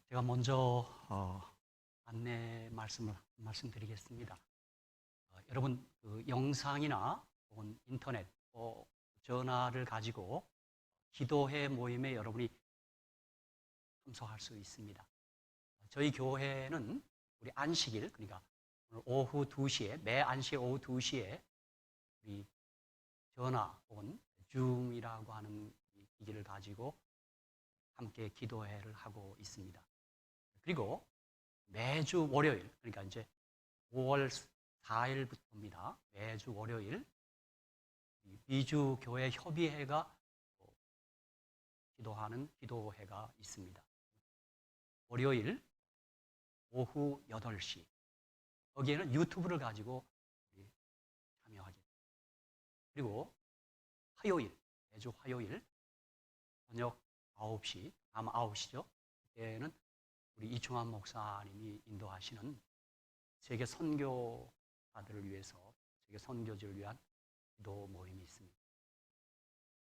제가 먼저 안내 말씀드리겠습니다. 여러분 그 영상이나 혹은 인터넷, 전화를 가지고 기도회 모임에 여러분이 참석할 수 있습니다. 저희 교회는 우리 안식일, 그러니까 오늘 오후 2시에, 매 안식 오후 2시에 우리 전화 혹은 줌이라고 하는 기기를 가지고 함께 기도회를 하고 있습니다. 그리고 매주 월요일, 그러니까 이제 5월 4일부터입니다. 매주 월요일 미주 교회 협의회가 기도하는 기도회가 있습니다. 월요일 오후 8시, 거기에는 유튜브를 가지고 참여하겠습니다. 그리고 화요일, 매주 화요일 저녁 9시, 아마 9시죠. 그때는 우리 이충환 목사님이 인도하시는 세계 선교사들을 위해서, 세계 선교지를 위한 기도 모임이 있습니다.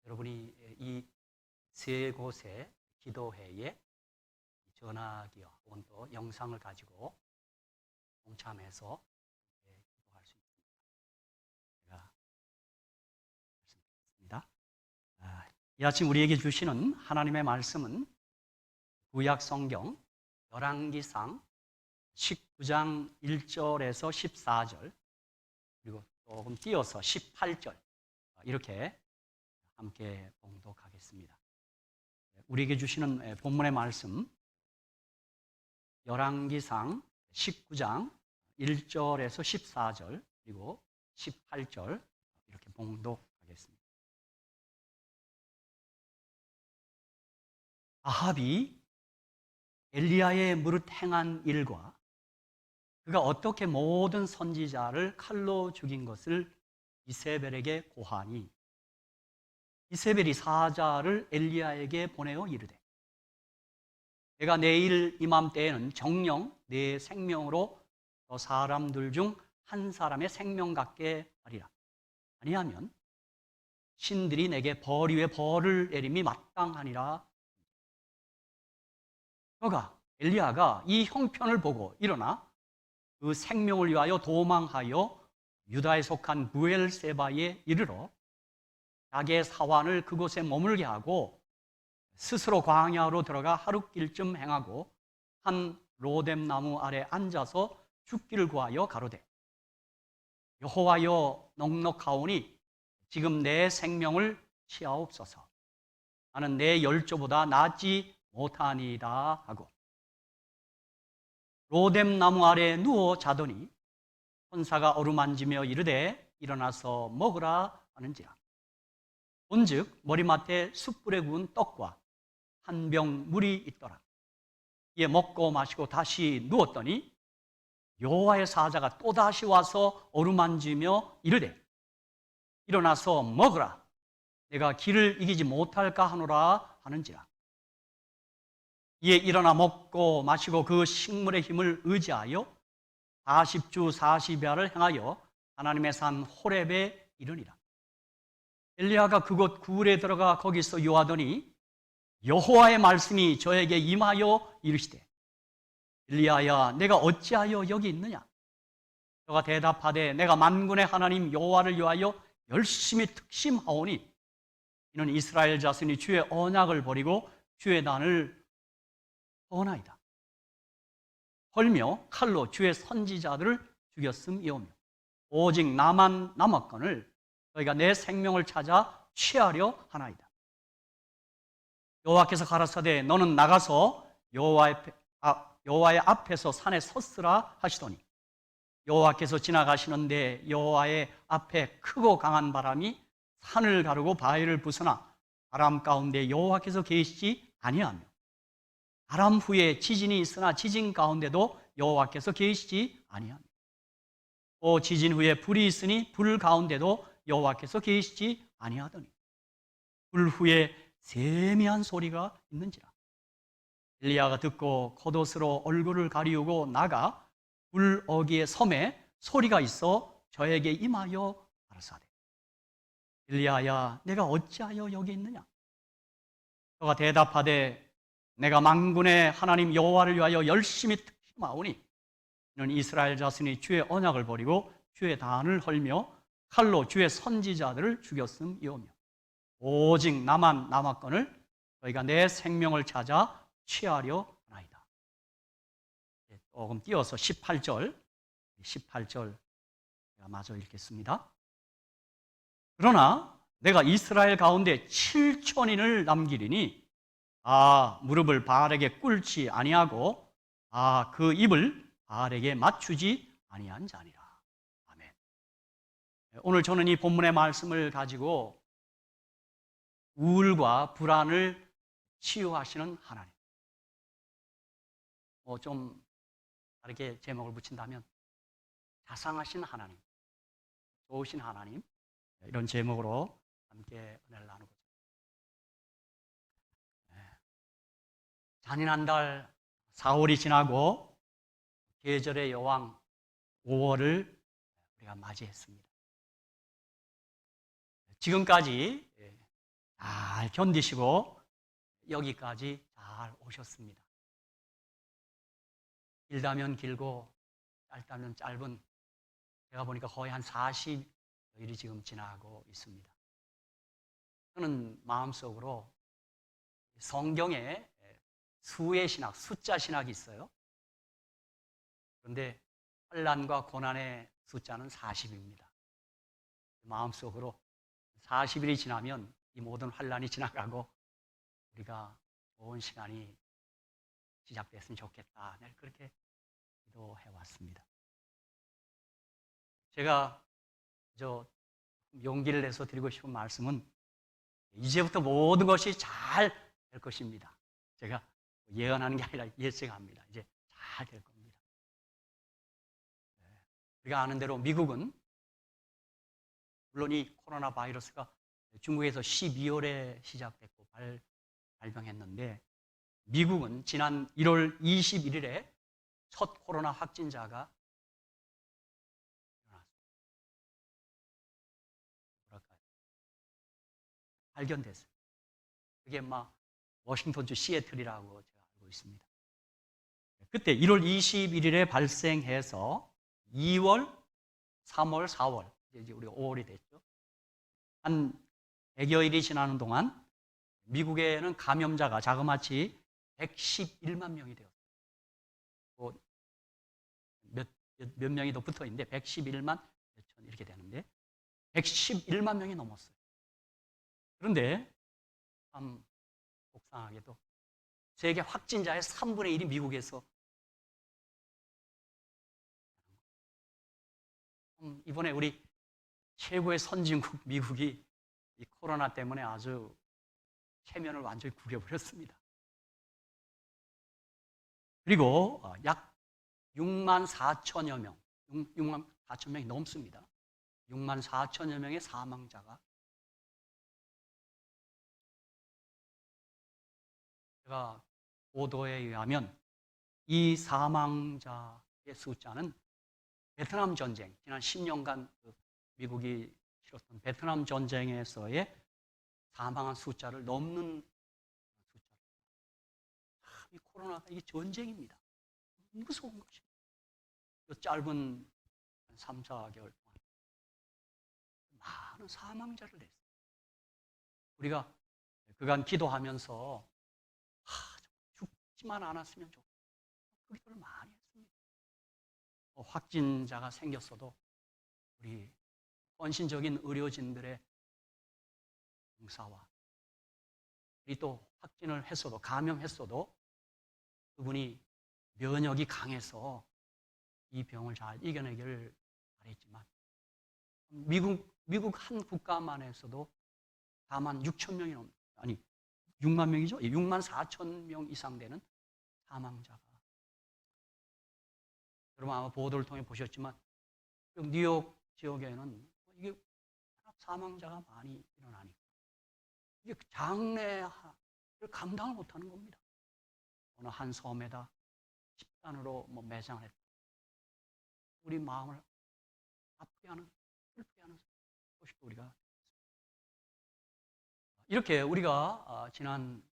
여러분이 이 세 곳의 기도회에 전화기와 혹은 또 영상을 가지고 동참해서 기도할 수 있습니다. 제가 말씀드리겠습니다. 이 아침 우리에게 주시는 하나님의 말씀은 구약 성경 열왕기상 19장 1절에서 14절, 그리고 조금 띄어서 18절, 이렇게 함께 봉독하겠습니다. 우리에게 주시는 본문의 말씀 열왕기상 19장 1절에서 14절 그리고 18절 이렇게 봉독하겠습니다. 아합이 엘리야의 무릇 행한 일과 그가 어떻게 모든 선지자를 칼로 죽인 것을 이세벨에게 고하니 이세벨이 사자를 엘리야에게 보내어 이르되 내가 내일 이맘때에는 정령 내 생명으로 저 사람들 중 한 사람의 생명 같게 하리라. 아니하면 신들이 내게 벌 위에 벌을 내림이 마땅하니라. 그가 엘리야가 이 형편을 보고 일어나 그 생명을 위하여 도망하여 유다에 속한 부엘세바에 이르러 자기의 사환을 그곳에 머물게 하고 스스로 광야로 들어가 하룻길쯤 행하고 한 로뎀 나무 아래 앉아서 죽기를 구하여 가로되 여호와여 넉넉하오니 지금 내 생명을 취하옵소서. 나는 내 열조보다 낫지 못하니이다 하고 로뎀 나무 아래 누워 자더니 천사가 어루만지며 이르되 일어나서 먹으라 하는지라. 본즉 머리맡에 숯불에 구운 떡과 한 병 물이 있더라. 이에 먹고 마시고 다시 누웠더니 여호와의 사자가 또다시 와서 어루만지며 이르되 일어나서 먹으라. 내가 기를 이기지 못할까 하노라 하는지라. 이에 일어나 먹고 마시고 그 식물의 힘을 의지하여 40주 40야를 행하여 하나님의 산 호렙에 이르니라. 엘리야가 그곳 굴에 들어가 거기서 요하더니 여호와의 말씀이 저에게 임하여 이르시되 엘리야야 내가 어찌하여 여기 있느냐. 저가 대답하되 내가 만군의 하나님 여호와를 위하여 열심히 특심하오니 이는 이스라엘 자손이 주의 언약을 버리고 주의 단을 떠나이다. 헐며 칼로 주의 선지자들을 죽였음이오며 오직 나만 남았거늘 너희가 내 생명을 찾아 취하려 하나이다. 여호와께서 가라사대 너는 나가서 여호와의 앞에서 산에 섰으라 하시더니 여호와께서 지나가시는데 여호와의 앞에 크고 강한 바람이 산을 가르고 바위를 부수나 바람 가운데 여호와께서 계시지 아니하며 바람 후에 지진이 있으나 지진 가운데도 여호와께서 계시지 아니하며 또 지진 후에 불이 있으니 불 가운데도 여호와께서 계시지 아니하더니 불 후에 세미한 소리가 있는지라. 엘리야가 듣고 겉옷으로 얼굴을 가리우고 나가 불 어귀의 섬에 소리가 있어 저에게 임하여 가라사대 엘리야야 내가 어찌하여 여기 있느냐. 저가 대답하되 내가 만군의 하나님 여호와를 위하여 열심히 특심하오니 이는 이스라엘 자손이 주의 언약을 버리고 주의 단을 헐며 칼로 주의 선지자들을 죽였음이오며 오직 나만 남았거늘 저희가 내 생명을 찾아 취하려 하나이다. 조금 띄어서 18절 제가 마저 읽겠습니다. 그러나 내가 이스라엘 가운데 7천인을 남기리니 무릎을 바알에게 꿇지 아니하고 그 입을 바알에게 맞추지 아니한 자니라. 아멘. 오늘 저는 이 본문의 말씀을 가지고 우울과 불안을 치유하시는 하나님, 좀 다르게 제목을 붙인다면 자상하신 하나님, 좋으신 하나님, 이런 제목으로 함께 은혜를 나누고 있습니다. 잔인한 달 4월이 지나고 계절의 여왕 5월을 우리가 맞이했습니다. 지금까지 잘 견디시고 여기까지 잘 오셨습니다. 길다면 길고 짧다면 짧은, 제가 보니까 거의 한 40일이 지금 지나고 있습니다. 저는 마음속으로 성경에 수의 신학, 숫자 신학이 있어요. 그런데 환난과 고난의 숫자는 40입니다. 마음속으로 40일이 지나면 이 모든 환난이 지나가고 우리가 좋은 시간이 시작됐으면 좋겠다. 늘 그렇게 기도해 왔습니다. 제가 용기를 내서 드리고 싶은 말씀은 이제부터 모든 것이 잘 될 것입니다. 제가 예언하는 게 아니라 예측합니다. 이제 잘 될 겁니다. 우리가 아는 대로 미국은 물론 이 코로나 바이러스가 중국에서 12월에 시작됐고 발병했는데 미국은 지난 1월 21일에 첫 코로나 확진자가 발견됐어요. 그게 워싱턴주 시애틀이라고 제가 알고 있습니다. 그때 1월 21일에 발생해서 2월, 3월, 4월, 이제 우리 5월이 됐죠. 한 100여일이 지나는 동안 미국에는 감염자가 자그마치 111만 명이 되었어요. 몇 명이 더 붙어 있는데 111만 몇천 이렇게 되는데 111만 명이 넘었어요. 그런데 참 속상하게도 세계 확진자의 3분의 1이 미국에서 이번에 우리 최고의 선진국 미국이 이 코로나 때문에 아주 체면을 완전히 구겨버렸습니다. 그리고 약 6만 4천여 명, 6만 4천 명이 넘습니다. 6만 4천여 명의 사망자가, 제가 보도에 의하면 이 사망자의 숫자는 베트남 전쟁, 지난 10년간 미국이 치렀던 베트남 전쟁에서의 사망한 숫자를 넘는 숫자. 이 코로나가 이게 전쟁입니다. 무서운 것입니다. 짧은 3, 4개월 동안 많은 사망자를 냈어요. 우리가 그간 기도하면서 죽지만 않았으면 좋겠다. 그 기도를 많이 했습니다. 확진자가 생겼어도 우리 헌신적인 의료진들의 봉사와 우리 또 확진을 했어도, 감염했어도 그분이 면역이 강해서 이 병을 잘 이겨내기를 바랬지만 미국 한 국가만 해서도 4만 6천 명이 넘는, 아니 6만 명이죠? 6만 4천 명 이상 되는 사망자가. 여러분 아마 보도를 통해 보셨지만 뉴욕 지역에는 이게 사망자가 많이 일어나니까 이게 장례를 감당을 못하는 겁니다. 어느 한 섬에다 집단으로 매장을 했다. 우리 마음을 아프게 하는, 슬프게 하는 것이 우리가 이렇게 우리가 지난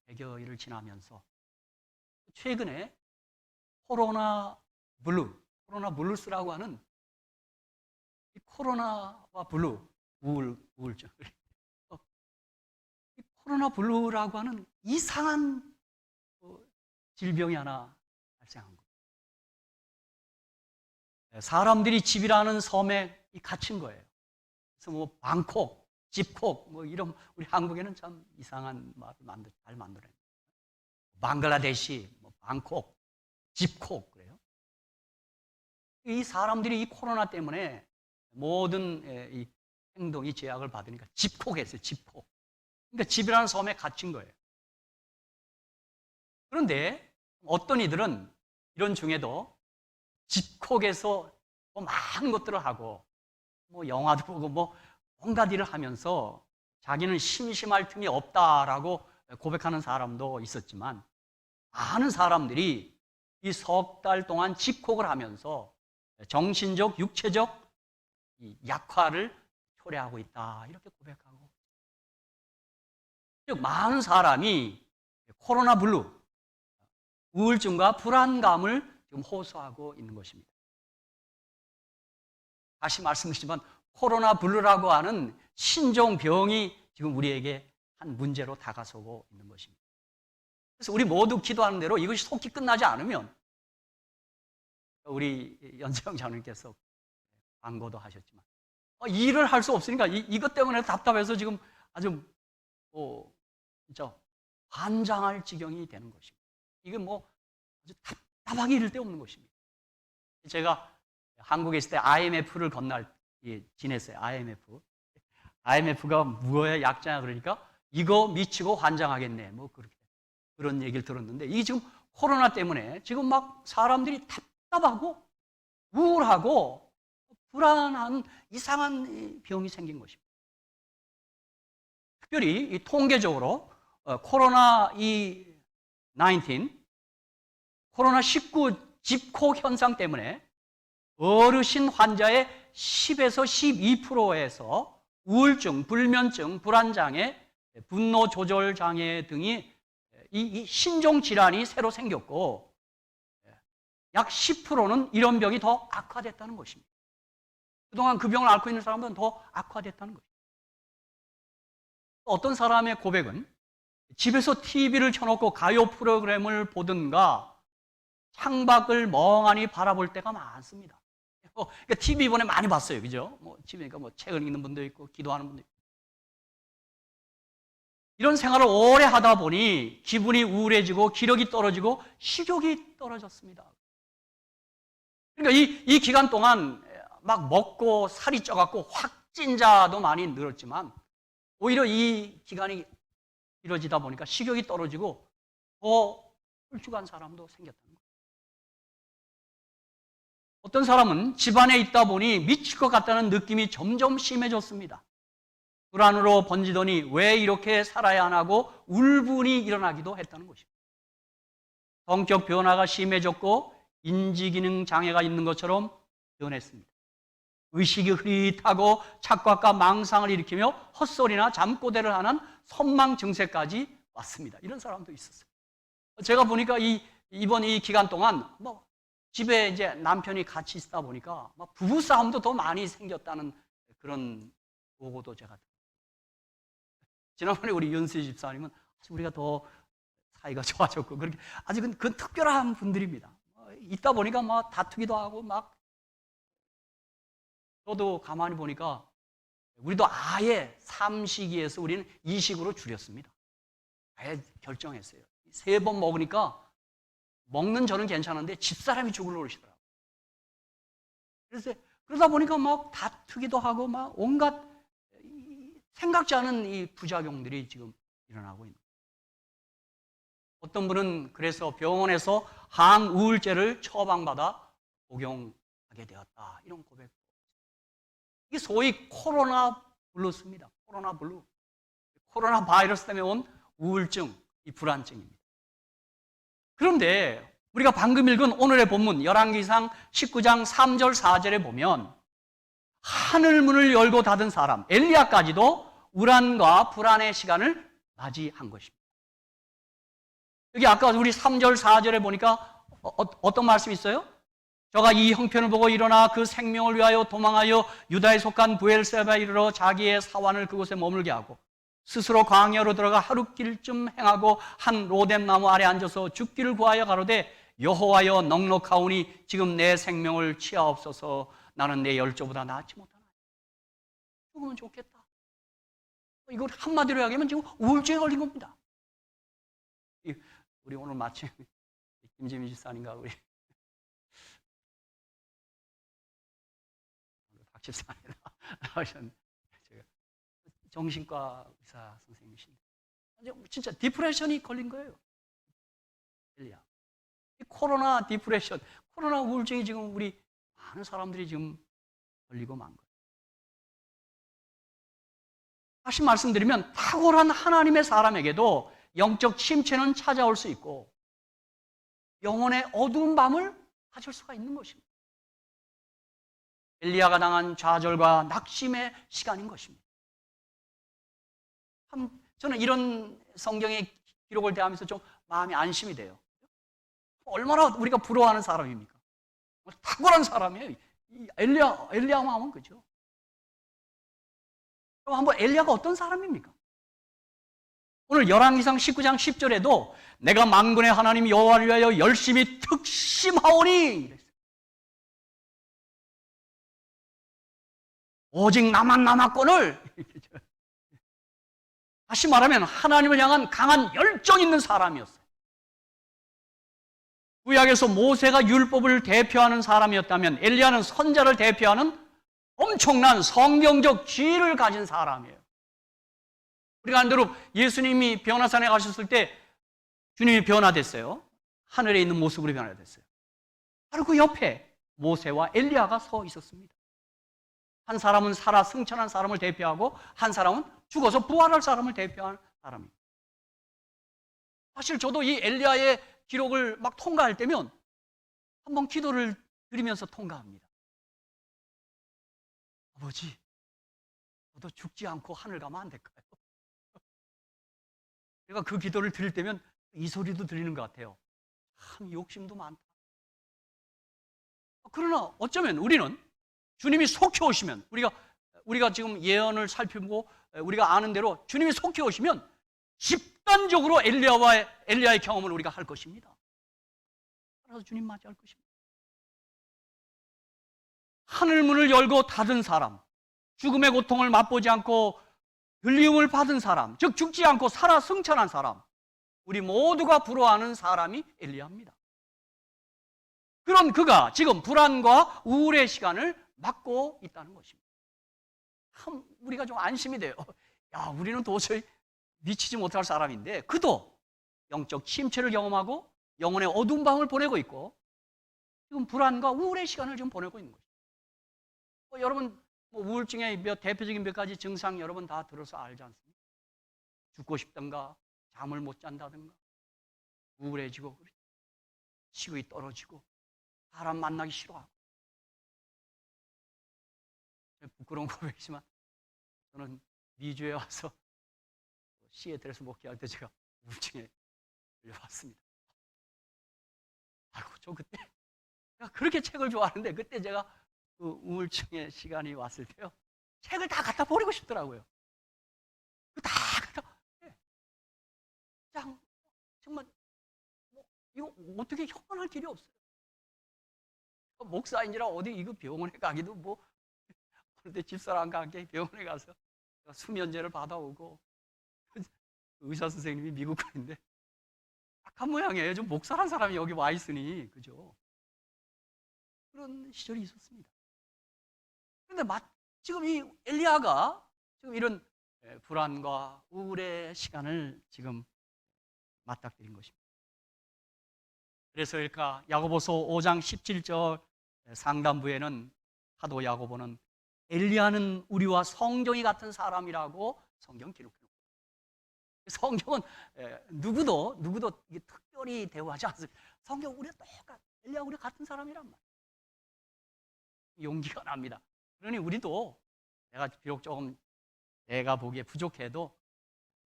100여일을 지나면서 최근에 코로나 블루스라고 하는 이 코로나와 블루, 우울증, 이 코로나 블루라고 하는 이상한 질병이 하나 발생한 거예요. 사람들이 집이라는 섬에 갇힌 거예요. 그래서 뭐 방콕, 집콕, 뭐 이런, 우리 한국에는 참 이상한 말을 잘 만들어요. 방글라데시, 뭐 방콕, 집콕 그래요. 이 사람들이 이 코로나 때문에 모든 이 행동이 제약을 받으니까 집콕했어요. 집콕. 그러니까 집이라는 섬에 갇힌 거예요. 그런데 어떤 이들은 이런 중에도 집콕에서 뭐 많은 것들을 하고 뭐 영화도 보고 뭐 온갖 일을 하면서 자기는 심심할 틈이 없다라고 고백하는 사람도 있었지만, 많은 사람들이 이 석 달 동안 집콕을 하면서 정신적, 육체적 약화를 초래하고 있다, 이렇게 고백하고, 즉 많은 사람이 코로나 블루, 우울증과 불안감을 지금 호소하고 있는 것입니다. 다시 말씀드리지만 코로나 블루라고 하는 신종병이 지금 우리에게 한 문제로 다가서고 있는 것입니다. 그래서 우리 모두 기도하는 대로 이것이 속히 끝나지 않으면, 우리 연세영 장로님께서 광고도 하셨지만 일을 할 수 없으니까 이것 때문에 답답해서 지금 아주 진짜 환장할 지경이 되는 것입니다. 이게 뭐 아주 답답하기 이를 데 없는 것입니다. 제가 한국에 있을 때 IMF를 지냈어요. IMF가 무엇의 약자냐 그러니까 이거 미치고 환장하겠네, 뭐 그런 얘기를 들었는데, 이게 지금 코로나 때문에 지금 막 사람들이 답답하고 우울하고 불안한 이상한 병이 생긴 것입니다. 특별히 이 통계적으로 코로나19 집콕 현상 때문에 어르신 환자의 10에서 12%에서 우울증, 불면증, 불안장애, 분노 조절 장애 등이 이 신종 질환이 새로 생겼고, 약 10%는 이런 병이 더 악화됐다는 것입니다. 그동안 그 병을 앓고 있는 사람들은 더 악화됐다는 것입니다. 어떤 사람의 고백은 집에서 TV를 켜놓고 가요 프로그램을 보든가 창밖을 멍하니 바라볼 때가 많습니다. 그러니까 TV 이번에 많이 봤어요, 그죠? 집이니까 책을 읽는 분도 있고 기도하는 분도 있고. 이런 생활을 오래 하다 보니 기분이 우울해지고 기력이 떨어지고 식욕이 떨어졌습니다. 그러니까 이 기간 동안 막 먹고 살이 쪄갖고 확진자도 많이 늘었지만, 오히려 이 기간이 길어지다 보니까 식욕이 떨어지고 더 홀쭉한 사람도 생겼다는 거예요. 어떤 사람은 집안에 있다 보니 미칠 것 같다는 느낌이 점점 심해졌습니다. 불안으로 번지더니 왜 이렇게 살아야 하나고 울분이 일어나기도 했다는 것입니다. 성격 변화가 심해졌고 인지기능 장애가 있는 것처럼 변했습니다. 의식이 흐릿하고 착각과 망상을 일으키며 헛소리나 잠꼬대를 하는 선망 증세까지 왔습니다. 이런 사람도 있었어요. 제가 보니까 이번 이 기간 동안 집에 이제 남편이 같이 있다 보니까 부부 싸움도 더 많이 생겼다는 그런 보고도 제가 들었어요. 지난번에 우리 윤수희 집사님은 우리가 더 사이가 좋아졌고, 그렇게 아주 그 특별한 분들입니다. 있다 보니까 다투기도 하고 저도 가만히 보니까 우리도 아예 삼식이에서 우리는 이식으로 줄였습니다. 아예 결정했어요. 3번 먹으니까 먹는 저는 괜찮은데 집사람이 죽을 노릇이더라고요. 그래서 그러다 보니까 다투기도 하고 온갖 생각지 않은 이 부작용들이 지금 일어나고 있는 거예요. 어떤 분은 그래서 병원에서 항우울제를 처방받아 복용하게 되었다, 이런 고백. 이게 소위 코로나 블루스입니다. 코로나 블루. 코로나 바이러스 때문에 온 우울증, 이 불안증입니다. 그런데 우리가 방금 읽은 오늘의 본문 열왕기상 19장 3절 4절에 보면 하늘 문을 열고 닫은 사람 엘리야까지도 우울과 불안의 시간을 맞이한 것입니다. 여기 아까 우리 3절, 4절에 보니까 어떤 말씀이 있어요? 저가 이 형편을 보고 일어나 그 생명을 위하여 도망하여 유다에 속한 부엘세바에 이르러 자기의 사환을 그곳에 머물게 하고 스스로 광야로 들어가 하룻길쯤 행하고 한 로뎀 나무 아래 앉아서 죽기를 구하여 가로되 여호와여 넉넉하오니 지금 내 생명을 취하옵소서. 나는 내 열조보다 낫지 못하나. 죽으면 좋겠다. 이걸 한마디로 이야기하면 지금 우울증에 걸린 겁니다. 우리 오늘 마침 김지민 집사님과 우리 박 집사님 나오셨는데 정신과 의사 선생님이신데 진짜 디프레션이 걸린 거예요. 엘리야. 코로나 디프레션, 코로나 우울증이 지금 우리 많은 사람들이 지금 걸리고 만 거예요. 다시 말씀드리면 탁월한 하나님의 사람에게도 영적 침체는 찾아올 수 있고 영혼의 어두운 밤을 가질 수가 있는 것입니다. 엘리야가 당한 좌절과 낙심의 시간인 것입니다. 참 저는 이런 성경의 기록을 대하면서 좀 마음이 안심이 돼요. 얼마나 우리가 부러워하는 사람입니까? 탁월한 사람이에요. 엘리야 마음은 그죠. 그럼 한번 엘리야가 어떤 사람입니까? 오늘 열왕기상 19장 10절에도 내가 만군의 하나님 여호와를 위하여 열심히 특심하오니 이랬어요. 오직 나만 남았건을 다시 말하면 하나님을 향한 강한 열정 있는 사람이었어요. 구약에서 모세가 율법을 대표하는 사람이었다면 엘리야는 선자를 대표하는 엄청난 성경적 지혜를 가진 사람이에요. 우리가 아는 대로 예수님이 변화산에 가셨을 때 주님이 변화됐어요. 하늘에 있는 모습으로 변화됐어요. 바로 그 옆에 모세와 엘리야가 서 있었습니다. 한 사람은 살아 승천한 사람을 대표하고 한 사람은 죽어서 부활할 사람을 대표하는 사람입니다. 사실 저도 이 엘리야의 기록을 막 통과할 때면 한번 기도를 드리면서 통과합니다. 아버지, 저도 죽지 않고 하늘 가면 안 될까요? 제가 그 기도를 드릴 때면 이 소리도 들리는 것 같아요. 참 욕심도 많다. 그러나 어쩌면 우리는 주님이 속히 오시면 우리가 지금 예언을 살피고 우리가 아는 대로 주님이 속히 오시면 집단적으로 엘리야의 경험을 우리가 할 것입니다. 그래서 주님 맞이할 것입니다. 하늘 문을 열고 닫은 사람, 죽음의 고통을 맛보지 않고 들림을 받은 사람, 즉 죽지 않고 살아 승천한 사람, 우리 모두가 부러워하는 사람이 엘리야입니다. 그런 그가 지금 불안과 우울의 시간을 맞고 있다는 것입니다. 참 우리가 좀 안심이 돼요. 야, 우리는 도저히 미치지 못할 사람인데 그도 영적 침체를 경험하고 영혼의 어두운 밤을 보내고 있고 지금 불안과 우울의 시간을 지금 보내고 있는 거죠. 여러분 우울증의 대표적인 몇 가지 증상 여러분 다 들어서 알지 않습니까? 죽고 싶던가 잠을 못 잔다든가 우울해지고 식욕이 떨어지고 사람 만나기 싫어하고 부끄러운 고백이지만 저는 미주에 와서 시애틀에서 목회할 때 제가 우울증에 걸려봤습니다. 아이고 저 그때 제가 그렇게 책을 좋아하는데 그때 제가 그 우울증의 시간이 왔을 때요 책을 다 갖다 버리고 싶더라고요. 다 갖다 그냥 정말 이거 어떻게 형언할 길이 없어요. 목사인지라 어디 이거 병원에 가기도 그런데 집사람과 함께 병원에 가서 수면제를 받아오고 의사 선생님이 미국 분인데 약한 모양이에요. 좀 목사란 사람이 여기 와 있으니 그죠? 그런 시절이 있었습니다. 그런데 지금 이 엘리야가 지금 이런 불안과 우울의 시간을 지금 맞닥뜨린 것입니다. 그래서일까 야고보서 5장 17절 상단부에는 사도 야고보는 엘리야는 우리와 성경이 같은 사람이라고 성경 기록해놓고 성경은 누구도 이게 특별히 대우하지 않습니다. 성경 우리가 똑같 엘리야 우리 같은 사람이란 말이에요. 용기가 납니다. 그러니 우리도 내가 비록 조금 내가 보기에 부족해도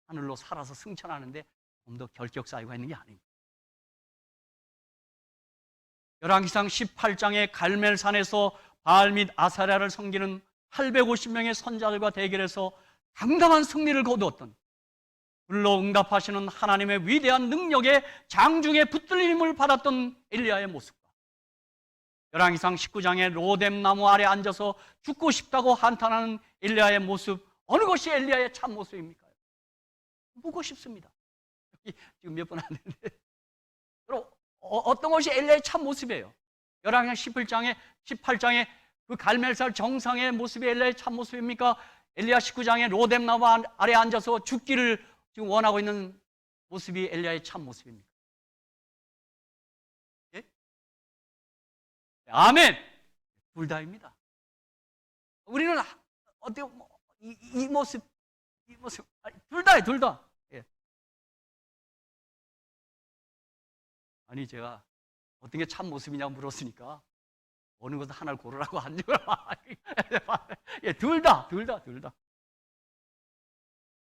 하늘로 살아서 승천하는데 좀 더 결격 쌓이고 있는 게 아닙니다. 열왕기상 18장의 갈멜산에서 바알 및 아사랴를 섬기는 850명의 선자들과 대결해서 당당한 승리를 거두었던, 불러 응답하시는 하나님의 위대한 능력의 장중에 붙들림을 받았던 엘리야의 모습과, 열왕기상 19장의 로뎀나무 아래 앉아서 죽고 싶다고 한탄하는 엘리야의 모습, 어느 것이 엘리야의 참 모습입니까? 묻고 싶습니다. 지금 몇 번 안 됐는데, 어떤 것이 엘리야의 참 모습이에요? 열왕기상 18장의 그 갈멜산 정상의 모습이 엘리야의 참 모습입니까? 엘리야 19장의 로뎀나무 아래 앉아서 죽기를 지금 원하고 있는 모습이 엘리야의 참 모습입니까? 예? 아멘! 둘 다입니다. 우리는 어때요? 이 모습, 둘 다예요, 둘 다. 예. 아니, 제가 어떤 게 참 모습이냐고 물었으니까 어느 것을 하나를 고르라고 안 주라. 예, 둘 다.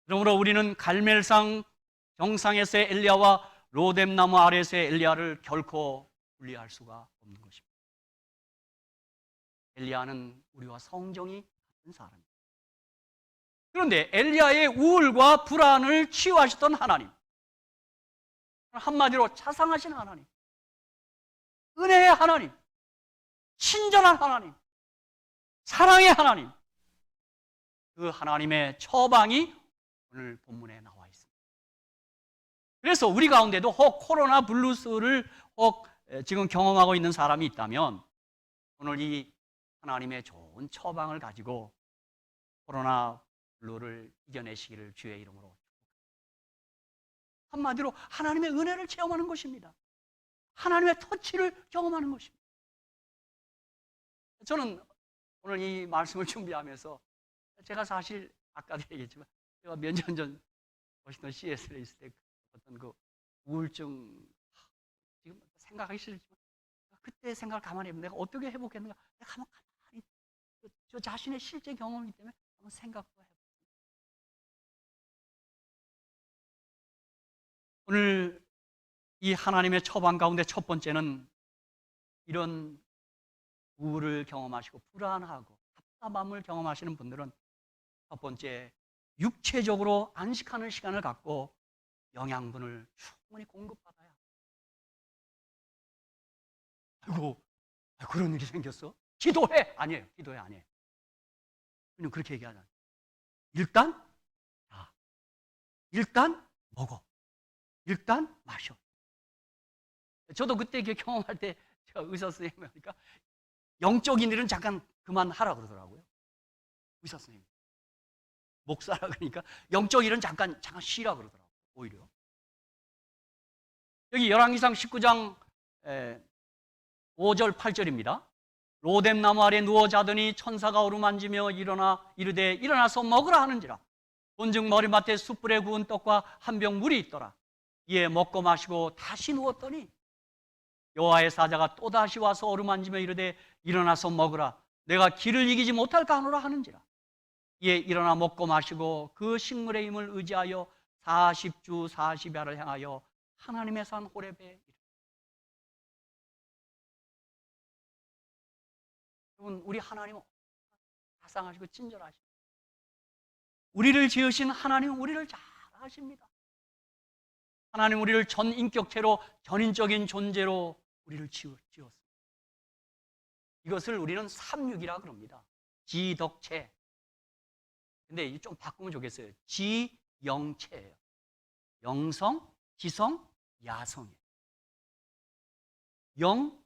그러므로 우리는 갈멜산 정상에서의 엘리야와 로뎀나무 아래에서의 엘리야를 결코 분리할 수가 없는 것입니다. 엘리야는 우리와 성정이 같은 사람입니다. 그런데 엘리야의 우울과 불안을 치유하셨던 하나님, 한마디로 자상하신 하나님, 은혜의 하나님, 친절한 하나님, 사랑의 하나님, 그 하나님의 처방이 오늘 본문에 나와 있습니다. 그래서 우리 가운데도 혹 코로나 블루스를 혹 지금 경험하고 있는 사람이 있다면 오늘 이 하나님의 좋은 처방을 가지고 코로나 블루를 이겨내시기를 주의 이름으로 축복합니다. 한마디로 하나님의 은혜를 체험하는 것입니다. 하나님의 터치를 경험하는 것입니다. 저는 오늘 이 말씀을 준비하면서 제가 사실 아까도 얘기했지만 제가 몇 년 전 워싱턴 CS에 있을 때 어떤 그 우울증, 지금 생각하기 싫지만 그때 생각을 가만히 해보면 내가 어떻게 회복했는가, 내가 가만히 저 자신의 실제 경험이기 때문에 한번 생각도 해보고, 오늘 이 하나님의 처방 가운데 첫 번째는 이런 우울을 경험하시고 불안하고 답답함을 경험하시는 분들은 첫 번째, 육체적으로 안식하는 시간을 갖고 영양분을 충분히 공급받아야 합니다. 아이고, 그런 일이 생겼어? 기도해! 아니에요. 기도해, 아니에요. 그냥 그렇게 얘기하잖아요. 일단 먹어. 일단 마셔. 저도 그때 경험할 때 제가 의사 선생님이 하니까 영적인 일은 잠깐 그만하라 그러더라고요. 의사 선생님. 목사라 그러니까 영적인 일은 잠깐 쉬라 그러더라고요. 오히려. 여기 열왕기상 19장 5절 8절입니다. 로뎀나무 아래 누워 자더니 천사가 어루만지며 일어나 이르되 일어나서 먹으라 하는지라. 본즉 머리맡에 숯불에 구운 떡과 한 병 물이 있더라. 이에 먹고 마시고 다시 누웠더니 여호와의 사자가 또다시 와서 어루만지며 이르되 일어나서 먹으라. 내가 길을 이기지 못할까 하노라 하는지라. 이에 일어나 먹고 마시고 그 식물의 힘을 의지하여 40주 40야를 향하여 하나님의 산 호렙에 이르렀다. 여러분, 우리 하나님은 자상하시고 친절하십니다. 우리를 지으신 하나님은 우리를 잘 아십니다. 하나님 우리를 전인격체로 전인적인 존재로 우리를 지었습니다. 이것을 우리는 삼육이라 그럽니다. 지덕체. 근데 좀 바꾸면 좋겠어요. 지영체예요. 영성, 지성, 야성이에요. 영,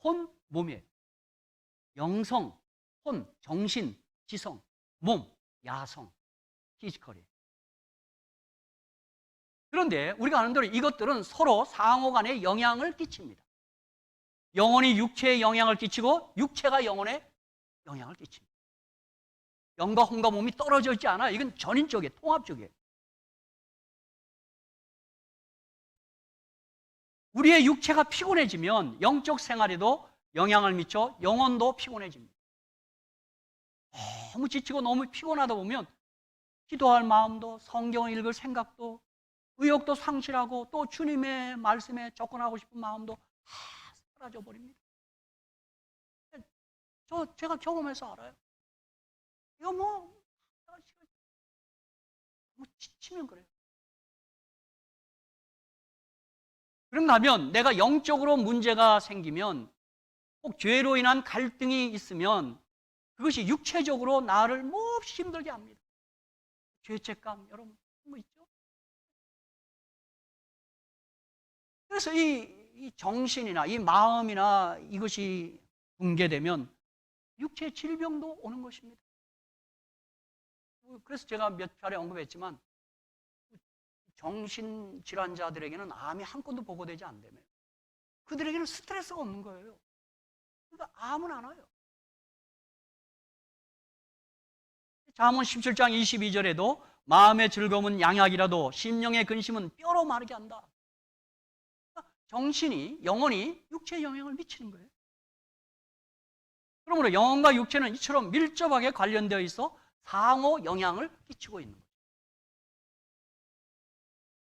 혼, 몸이에요. 영성, 혼, 정신, 지성, 몸, 야성, 피지컬이에요. 그런데 우리가 아는 대로 이것들은 서로 상호 간에 영향을 끼칩니다. 영혼이 육체에 영향을 끼치고 육체가 영혼에 영향을 끼칩니다. 영과 혼과 몸이 떨어져 있지 않아요. 이건 전인적이에요. 통합적이에요. 우리의 육체가 피곤해지면 영적 생활에도 영향을 미쳐 영혼도 피곤해집니다. 너무 지치고 너무 피곤하다 보면 기도할 마음도, 성경을 읽을 생각도, 의욕도 상실하고 또 주님의 말씀에 접근하고 싶은 마음도 다 사라져 버립니다. 제가 경험해서 알아요. 이거 뭐 지치면 그래요. 그런가 하면 내가 영적으로 문제가 생기면, 꼭 죄로 인한 갈등이 있으면 그것이 육체적으로 나를 몹시 힘들게 합니다. 죄책감, 여러분 뭐 있죠? 그래서 이 정신이나 이 마음이나 이것이 붕괴되면 육체 질병도 오는 것입니다. 그래서 제가 몇 차례 언급했지만 정신질환자들에게는 암이 한 건도 보고되지 않다며. 그들에게는 스트레스가 없는 거예요. 그러니까 암은 안 와요. 잠언 17장 22절에도 마음의 즐거움은 양약이라도 심령의 근심은 뼈로 마르게 한다. 그러니까 정신이, 영혼이 육체에 영향을 미치는 거예요. 그러므로 영혼과 육체는 이처럼 밀접하게 관련되어 있어 상호 영향을 끼치고 있는 거예요.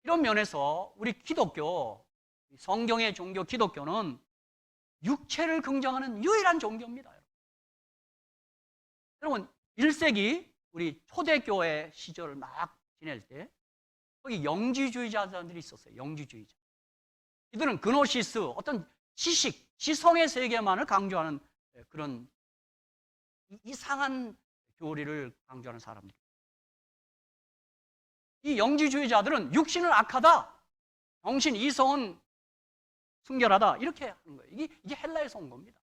이런 면에서 우리 기독교, 성경의 종교 기독교는 육체를 긍정하는 유일한 종교입니다. 여러분 1세기 우리 초대교회 시절을 막 지낼 때 거기 영지주의자들이 있었어요. 영지주의자. 이들은 그노시스, 어떤 지식, 지성의 세계만을 강조하는 그런 이상한 교리를 강조하는 사람들. 이 영지주의자들은 육신은 악하다, 정신 이성은 순결하다, 이렇게 하는 거예요. 이게 헬라에서 온 겁니다.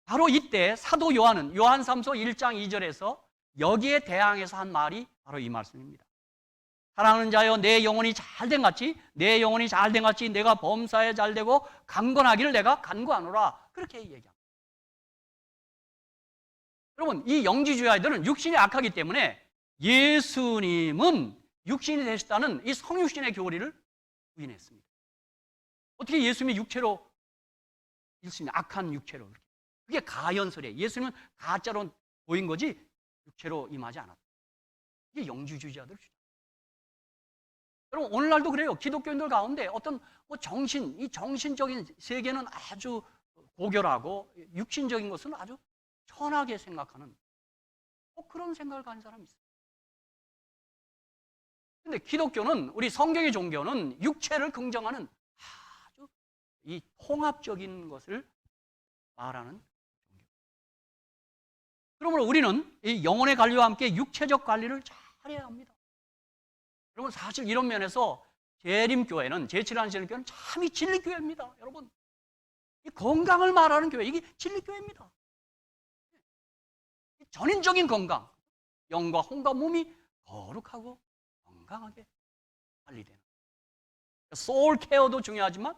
바로 이때 사도 요한은 요한삼서 1장 2절에서 여기에 대항해서 한 말이 바로 이 말씀입니다. 사랑하는 자여, 내 영혼이 잘된 같이, 내 영혼이 잘된 같이 내가 범사에 잘되고 강건하기를 내가 간구하노라, 그렇게 얘기합니다. 여러분, 이 영지주의자들은 육신이 악하기 때문에 예수님은 육신이 되셨다는 이 성육신의 교리를 부인했습니다. 어떻게 예수님이 육체로 있으냐, 악한 육체로. 그게 가연설이에요. 예수님은 가짜로 보인 거지 육체로 임하지 않았다. 이게 영지주의자들 주장. 여러분 오늘날도 그래요. 기독교인들 가운데 어떤 이 정신적인 세계는 아주 고결하고 육신적인 것은 아주 천하게 생각하는 그런 생각을 가진 사람이 있어요. 근데 기독교는, 우리 성경의 종교는 육체를 긍정하는 아주 이 통합적인 것을 말하는 종교. 그러므로 우리는 이 영혼의 관리와 함께 육체적 관리를 잘해야 합니다. 여러분 사실 이런 면에서 재림교회는, 제7한 재림교회는 참이 진리교회입니다. 여러분 이 건강을 말하는 교회, 이게 진리교회입니다. 전인적인 건강, 영과 혼과 몸이 거룩하고 건강하게 관리되는, 소울 케어도 중요하지만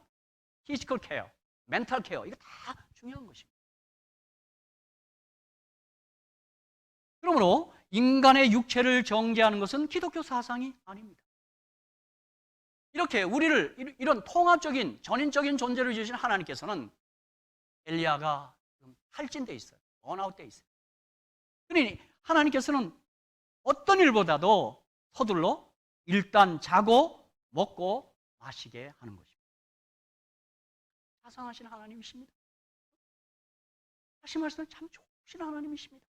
피지컬 케어, 멘탈 케어, 이거 다 중요한 것입니다. 그러므로 인간의 육체를 정죄하는 것은 기독교 사상이 아닙니다. 이렇게 우리를 이런 통합적인 전인적인 존재를 주신 하나님께서는 엘리야가 탈진돼 있어요. 번아웃돼 있어요. 그러니 하나님께서는 어떤 일보다도 서둘러 일단 자고 먹고 마시게 하는 것입니다. 자상하신 하나님이십니다. 다시 말해서 참 좋으신 하나님이십니다.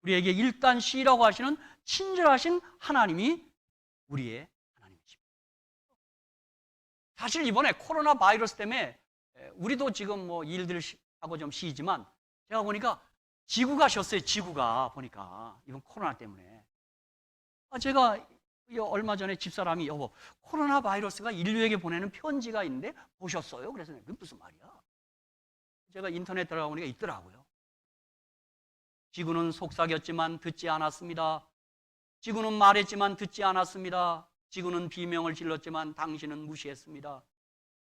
우리에게 일단 쉬라고 하시는 친절하신 하나님이 우리의 하나님이십니다. 사실 이번에 코로나 바이러스 때문에 우리도 지금 일들 하고 좀 쉬지만 제가 보니까 지구가 쉬었어요. 지구가 보니까 이번 코로나 때문에. 제가 얼마 전에 집사람이 여보, 코로나 바이러스가 인류에게 보내는 편지가 있는데 보셨어요? 그래서 그게 무슨 말이야? 제가 인터넷 들어가 보니까 있더라고요. 지구는 속삭였지만 듣지 않았습니다. 지구는 말했지만 듣지 않았습니다. 지구는 비명을 질렀지만 당신은 무시했습니다.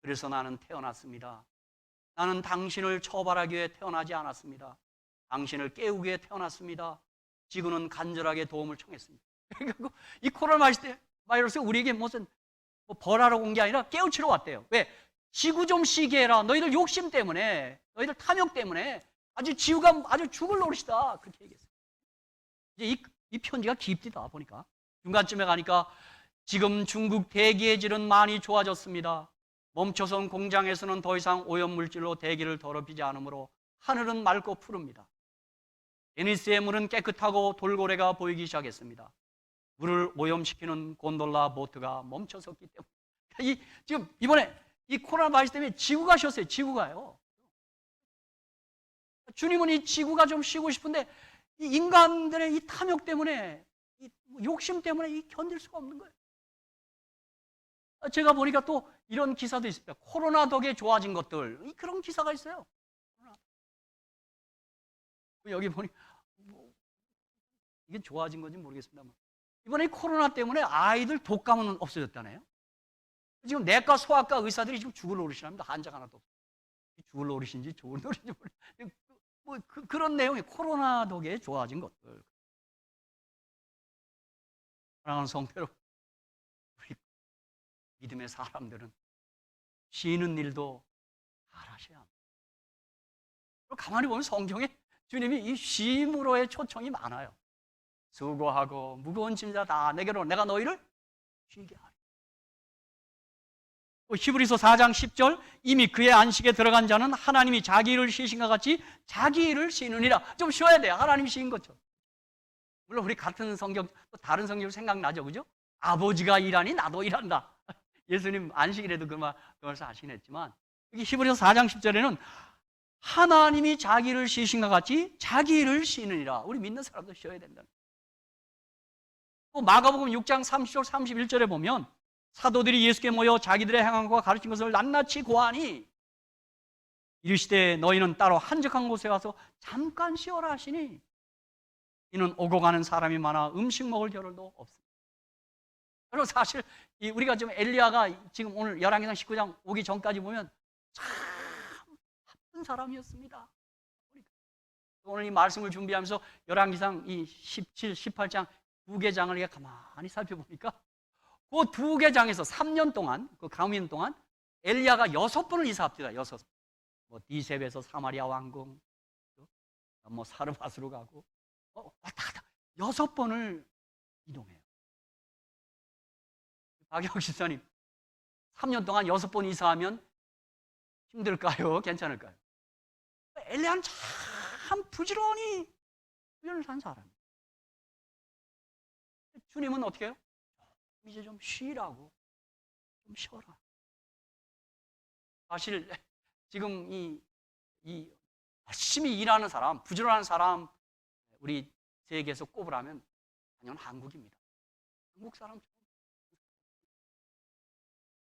그래서 나는 태어났습니다. 나는 당신을 처벌하기 위해 태어나지 않았습니다. 당신을 깨우기 위해 태어났습니다. 지구는 간절하게 도움을 청했습니다. 이 코로나 바이러스가 우리에게 무슨 벌하러 온 게 아니라 깨우치러 왔대요. 왜? 지구 좀 쉬게 해라. 너희들 욕심 때문에, 너희들 탐욕 때문에 아주 지구가 아주 죽을 노릇이다. 그렇게 얘기했어요. 이제 이 편지가 깊디다 보니까 중간쯤에 가니까 지금 중국 대기의 질은 많이 좋아졌습니다. 멈춰선 공장에서는 더 이상 오염물질로 대기를 더럽히지 않으므로 하늘은 맑고 푸릅니다. 베니스의 물은 깨끗하고 돌고래가 보이기 시작했습니다. 물을 오염시키는 곤돌라 보트가 멈춰섰기 때문에 지금 이번에 이 코로나 바이러스 때문에 지구가 쉬었어요. 지구가요. 주님은 이 지구가 좀 쉬고 싶은데 이 인간들의 이 탐욕 때문에 이 욕심 때문에 이 견딜 수가 없는 거예요. 제가 보니까 또 이런 기사도 있습니다. 코로나 덕에 좋아진 것들, 그런 기사가 있어요. 여기 보니 이게 좋아진 건지 모르겠습니다만 이번에 코로나 때문에 아이들 독감은 없어졌다네요. 지금 내과, 소아과 의사들이 지금 죽을 노릇이랍니다. 환자가 하나도 없어요. 죽을 노릇인지 좋은 노릇인지 모르겠어요. 그런 내용이 코로나 덕에 좋아진 것들. 사랑하는 성도 여러분, 우리 믿음의 사람들은 쉬는 일도 잘하셔야 합니다. 가만히 보면 성경에 주님이 이 쉼으로의 초청이 많아요. 수고하고 무거운 짐자 다 내게로 내가 너희를 쉬게 하리. 히브리서 4장 10절 이미 그의 안식에 들어간 자는 하나님이 자기 일을 쉬신과 같이 자기 일을 쉬느니라. 좀 쉬어야 돼요. 하나님이 쉬인 것처럼. 물론 우리 같은 성경 또 다른 성경 생각나죠, 그죠? 아버지가 일하니 나도 일한다. 예수님 안식일에도 그 말씀 하시긴 했지만 여기 히브리서 4장 10절에는 하나님이 자기 일을 쉬신과 같이 자기 일을 쉬느니라. 우리 믿는 사람도 쉬어야 된다. 또 마가복음 6장 30절 31절에 보면 사도들이 예수께 모여 자기들의 행함과 가르친 것을 낱낱이 고하니 이르시되 너희는 따로 한적한 곳에 가서 잠깐 쉬어라 하시니 이는 오고 가는 사람이 많아 음식 먹을 겨를도 없습니다. 여러분 사실 우리가 지금 엘리야가 지금 오늘 열왕기상 19장 오기 전까지 보면 참 바쁜 사람이었습니다. 오늘 이 말씀을 준비하면서 열왕기상 이 17, 18장 두 개 장을 우리가 가만히 살펴보니까 그 두 개 장에서 3년 동안 그 가뭄 동안 엘리야가 6번을 이사합니다. 6번. 뭐 디셉에서 사마리아 왕궁, 뭐 사르밧으로 가고 왔다 갔다 6번을 이동해요. 박영 집사님 3년 동안 6번 이사하면 힘들까요? 괜찮을까요? 엘리야는 참 부지런히 훈련을 한 사람이에요. 주님은 어떻게 해요? 이제 좀 쉬라고, 좀 쉬어라. 사실 지금 이 열심히 일하는 사람, 부지런한 사람 우리 세계에서 꼽으라면 당연 한국입니다. 한국 사람.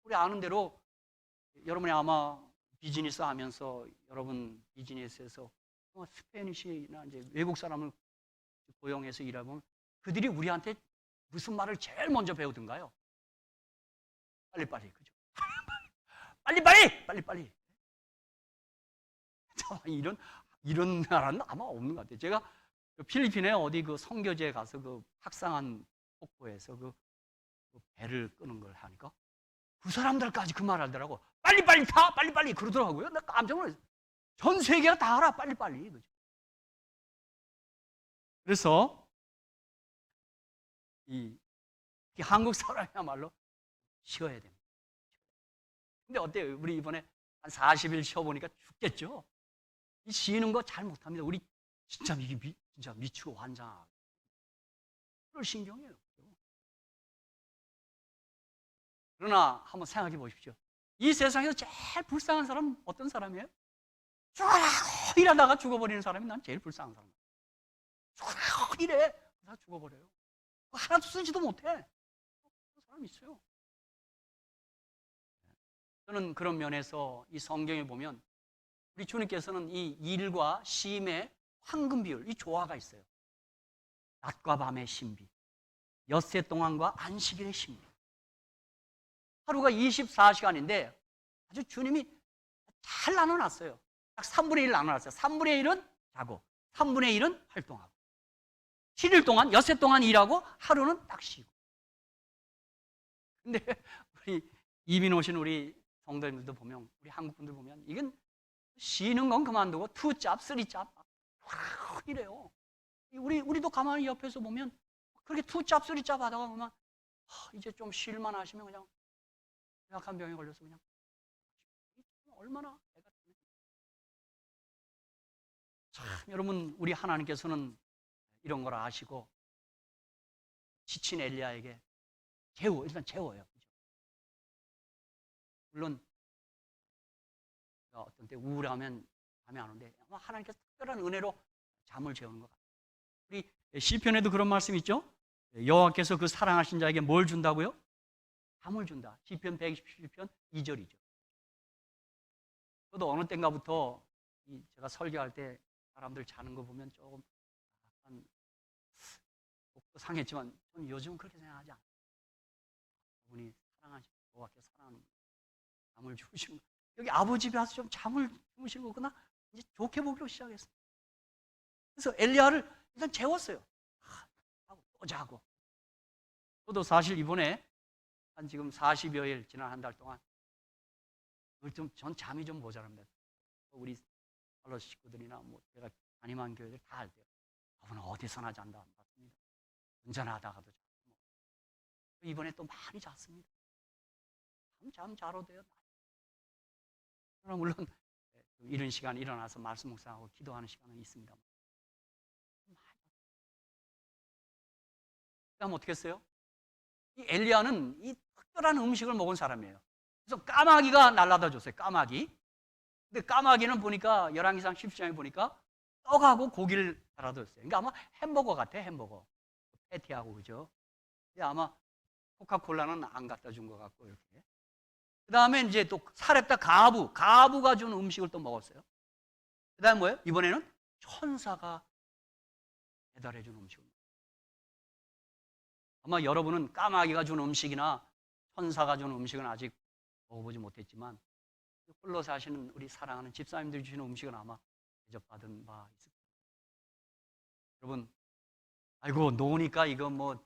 우리 아는 대로 여러분이 아마 비즈니스 하면서 여러분 비즈니스에서 스페니쉬나 이제 외국 사람을 고용해서 일하면 그들이 우리한테 무슨 말을 제일 먼저 배우던가요? 빨리빨리, 그죠? 빨리빨리. 이런 나라는 아마 없는 것 같아요. 제가 필리핀에 어디 그 선교지에 가서 그 확상한 폭포에서 그 배를 끄는 걸 하니까 그 사람들까지 그 말 하더라고. 빨리빨리 타! 빨리빨리! 그러더라고요. 나 깜짝 놀랐어요. 전 세계가 다 알아. 빨리빨리. 그죠? 그래서 이 한국 사람이야말로 쉬어야 됩니다. 근데 어때요? 우리 이번에 한 40일 쉬어보니까 죽겠죠? 이 쉬는 거 잘 못합니다. 우리 진짜 이게 진짜 미치고 환장하고 그럴 신경이에요. 그러나 한번 생각해 보십시오. 이 세상에서 제일 불쌍한 사람은 어떤 사람이에요? 쭉 일하다가 죽어버리는 사람이 난 제일 불쌍한 사람이에요. 쭉 일해 다 죽어버려요. 하나도 쓰지도 못해. 그런 사람이 있어요. 저는 그런 면에서 이 성경에 보면 우리 주님께서는 이 일과 쉼의 황금 비율, 이 조화가 있어요. 낮과 밤의 신비, 엿새 동안과 안식일의 신비. 하루가 24시간인데 아주 주님이 잘 나눠놨어요. 딱 3분의 1 나눠놨어요. 3분의 1은 자고 3분의 1은 활동하고 7일 동안 엿새 동안 일하고 하루는 딱 쉬고. 근데 우리 이민 오신 우리 성도님들도 보면 우리 한국 분들 보면 이건 쉬는 건 그만두고 2짭, 3짭 이래요. 우리도 가만히 옆에서 보면 그렇게 2짭, 3짭 하다가 보면 이제 좀 쉴만 하시면 그냥 약한 병에 걸려서 그냥 얼마나 애가 참 여러분, 우리 하나님께서는 이런 걸 아시고 지친 엘리야에게 일단 재워요. 물론 어떤 때 우울하면 잠이 안 오는데 아마 하나님께서 특별한 은혜로 잠을 재우는 것 같아요. 우리 시편에도 그런 말씀 있죠? 여호와께서 그 사랑하신 자에게 뭘 준다고요? 잠을 준다. 시편 127편 2절이죠. 저도 어느 때인가부터 제가 설교할 때 사람들 자는 거 보면 조금 약간 속도 상했지만 저는 요즘은 그렇게 생각하지 않아요. 그분이 사랑하시고 여호와께서 사랑하는 잠을 주무시는 거. 여기 아버지 집에 와서 좀 잠을 주무시는 거구나. 이제 좋게 보기로 시작했어요. 그래서 엘리야를 일단 재웠어요. 하고 또 자고. 저도 사실 이번에 한 지금 40여일 지난 한 달 동안 전 잠이 좀 모자랍니다. 우리 팔로 식구들이나 뭐 제가 담임한 교회들 다 알 때요. 저분은 어디서나 잔다 안 받습니다. 운전하다가도 자고. 이번에 또 많이 잤습니다. 잠 자러 돼요. 그러나 물론 이런 시간에 일어나서 말씀 묵상하고 기도하는 시간은 있습니다. 그다음 어떻게 했어요? 이 엘리야는 이 특별한 음식을 먹은 사람이에요. 그래서 까마귀가 날라다 줬어요. 까마귀. 근데 까마귀는 보니까 열왕기상 17장에 보니까 떡하고 고기를 달아줬어요. 그러니까 아마 햄버거 같아, 햄버거. 패티하고 그죠? 근데 아마 코카콜라는 안 갖다 준 것 같고 이렇게. 그 다음에 이제 또 사렙다 가부가 준 음식을 또 먹었어요. 그 다음에 뭐예요? 이번에는 천사가 배달해 준 음식을 먹었어요. 아마 여러분은 까마귀가 준 음식이나 천사가 준 음식은 아직 먹어보지 못했지만 홀로 사시는 우리 사랑하는 집사님들이 주시는 음식은 아마 대접받은 바 있을 거예요. 여러분, 아이고 노니까 이거 뭐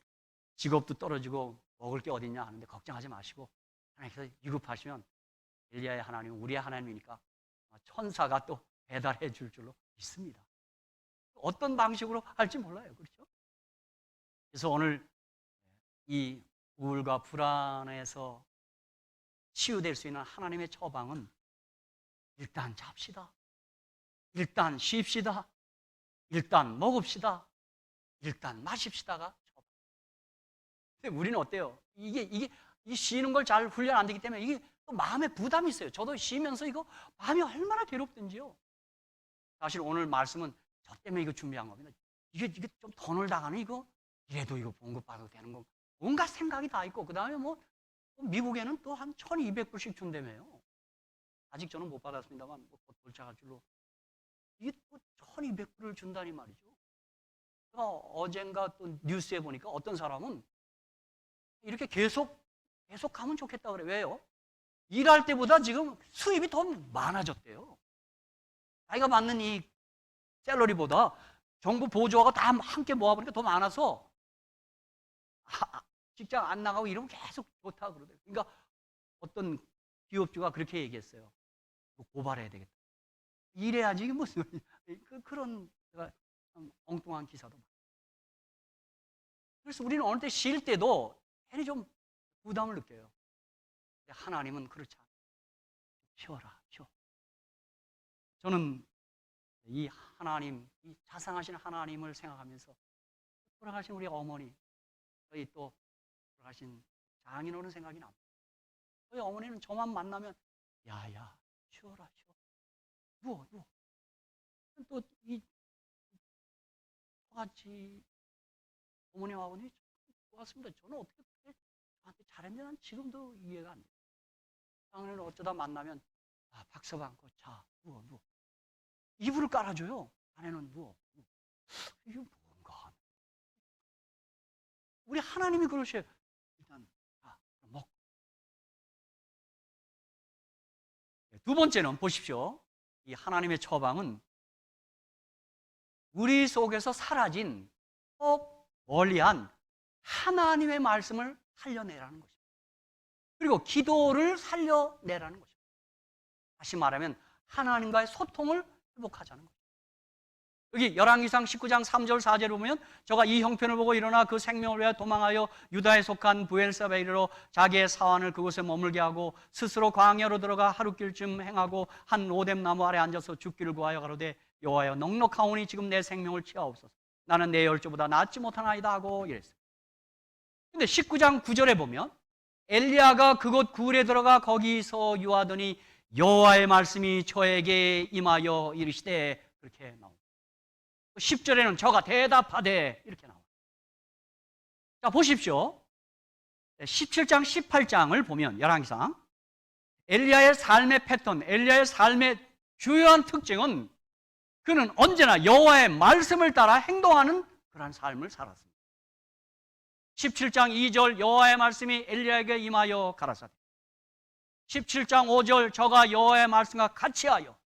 직업도 떨어지고 먹을 게 어딨냐 하는데 걱정하지 마시고 하나님께서 위급하시면 엘리야의 하나님은 우리의 하나님이니까 천사가 또 배달해 줄 줄로 믿습니다. 어떤 방식으로 할지 몰라요. 그렇죠? 그래서 오늘 이 우울과 불안에서 치유될 수 있는 하나님의 처방은 일단 잡시다. 일단 쉽시다. 일단 먹읍시다. 일단 마십시다가 처방. 근데 우리는 어때요? 이게 쉬는 걸 잘 훈련 안 되기 때문에 이게 또 마음에 부담이 있어요. 저도 쉬면서 이거 마음이 얼마나 괴롭든지요. 사실 오늘 말씀은 저 때문에 이거 준비한 겁니다. 이게 좀 돈을 나가는 이거 이래도 이거 봉급받아도 되는 거 온갖 생각이 다 있고 그 다음에 뭐 미국에는 또 한 1200불씩 준다며요. 아직 저는 못 받았습니다만 곧 돌짝할 줄로 이게 또 1200불을 준다니 말이죠. 제가 어젠가 또 뉴스에 보니까 어떤 사람은 이렇게 계속 가면 좋겠다 그래. 왜요? 일할 때보다 지금 수입이 더 많아졌대요. 자기가 받는 이 샐러리보다 정부 보조가 다 함께 모아보니까 더 많아서 직장 안 나가고 이러면 계속 좋다 그러더라고요. 그러니까 어떤 기업주가 그렇게 얘기했어요. 고발해야 되겠다. 일해야지 이게 무슨 그런 제가 엉뚱한 기사도 많아요. 그래서 우리는 어느 때 쉴 때도 괜히 좀 부담을 느껴요. 근데 하나님은 그렇지 않아요. 쉬어라, 쉬어. 저는 이 하나님, 이 자상하신 하나님을 생각하면서 돌아가신 우리 어머니, 저희 또 돌아가신 장인어른 생각이 납니다. 저희 어머니는 저만 만나면 야야 쉬어라 쉬어. 누워. 또 이 같이 어머니 아버님 좋았습니다. 저는 어떻게 저한테 잘했는지 난 지금도 이해가 안 돼요. 장인어른 어쩌다 만나면 박서 안고 자 누워. 이불을 깔아줘요. 아내는 누워. 이게 뭔가. 우리 하나님이 그러셔요. 일단 먹. 두 번째는 보십시오. 이 하나님의 처방은 우리 속에서 사라진 멀리한 하나님의 말씀을 살려내라는 것입니다. 그리고 기도를 살려내라는 것입니다. 다시 말하면 하나님과의 소통을 회복하자는 것입니다. 여기 열왕기상 19장 3절 4절을 보면 저가 이 형편을 보고 일어나 그 생명을 위하여 도망하여 유다에 속한 부엘사바에 이르러 자기의 사환을 그곳에 머물게 하고 스스로 광야로 들어가 하루길쯤 행하고 한 로뎀 나무 아래 앉아서 죽기를 구하여 가로되 여호와여 넉넉하오니 지금 내 생명을 취하옵소서. 나는 내 열조보다 낫지 못하나이다 하고 이랬어요. 근데 19장 9절에 보면 엘리야가 그곳 굴에 들어가 거기서 유하더니 여호와의 말씀이 저에게 임하여 이르시되, 그렇게 나옵니다. 10절에는 저가 대답하되 이렇게 나옵니다. 자, 보십시오. 17장 18장을 보면 열왕기상, 엘리야의 삶의 패턴, 엘리야의 삶의 주요한 특징은 그는 언제나 여호와의 말씀을 따라 행동하는 그러한 삶을 살았습니다. 17장 2절 여호와의 말씀이 엘리야에게 임하여 가라사대, 17장 5절 저가 여호와의 말씀과 같이 하여,